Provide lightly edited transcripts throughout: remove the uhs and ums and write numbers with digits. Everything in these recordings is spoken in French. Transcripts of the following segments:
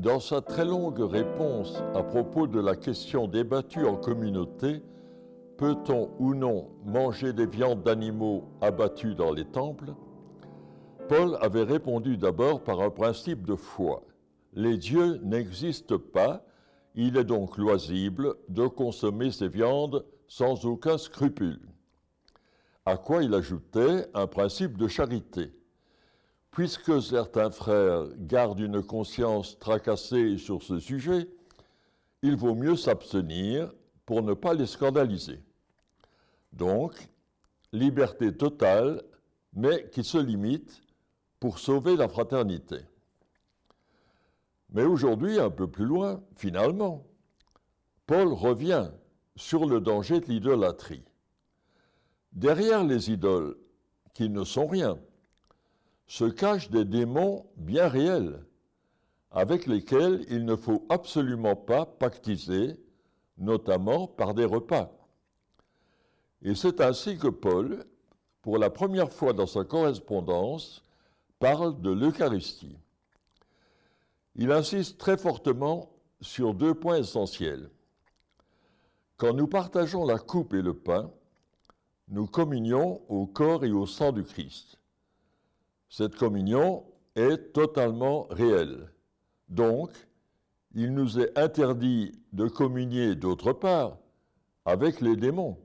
Dans sa très longue réponse à propos de la question débattue en communauté, peut-on ou non manger des viandes d'animaux abattus dans les temples, Paul avait répondu d'abord par un principe de foi. Les dieux n'existent pas, il est donc loisible de consommer ces viandes sans aucun scrupule. À quoi il ajoutait un principe de charité. Puisque certains frères gardent une conscience tracassée sur ce sujet, il vaut mieux s'abstenir pour ne pas les scandaliser. Donc, liberté totale, mais qui se limite pour sauver la fraternité. Mais aujourd'hui, un peu plus loin, finalement, Paul revient sur le danger de l'idolâtrie. Derrière les idoles, qui ne sont rien, se cachent des démons bien réels, avec lesquels il ne faut absolument pas pactiser, notamment par des repas. Et c'est ainsi que Paul, pour la première fois dans sa correspondance, parle de l'Eucharistie. Il insiste très fortement sur deux points essentiels. Quand nous partageons la coupe et le pain, nous communions au corps et au sang du Christ. Cette communion est totalement réelle. Donc, il nous est interdit de communier d'autre part avec les démons.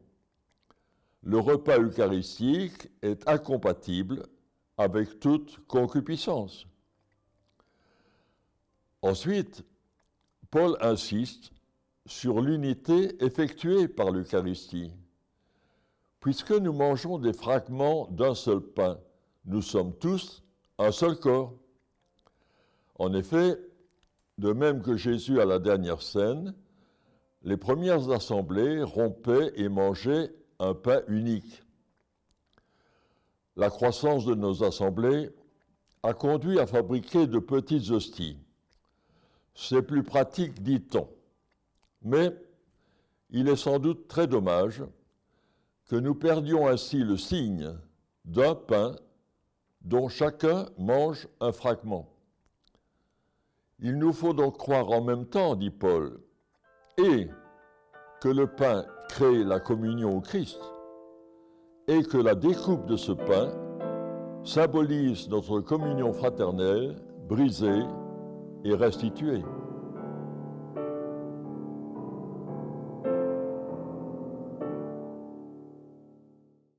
Le repas eucharistique est incompatible avec toute concupiscence. Ensuite, Paul insiste sur l'unité effectuée par l'Eucharistie. Puisque nous mangeons des fragments d'un seul pain, nous sommes tous un seul corps. En effet, de même que Jésus à la dernière scène, les premières assemblées rompaient et mangeaient un pain unique. La croissance de nos assemblées a conduit à fabriquer de petites hosties. C'est plus pratique, dit-on. Mais il est sans doute très dommage que nous perdions ainsi le signe d'un pain dont chacun mange un fragment. Il nous faut donc croire en même temps, dit Paul, et que le pain crée la communion au Christ, et que la découpe de ce pain symbolise notre communion fraternelle, brisée et restituée.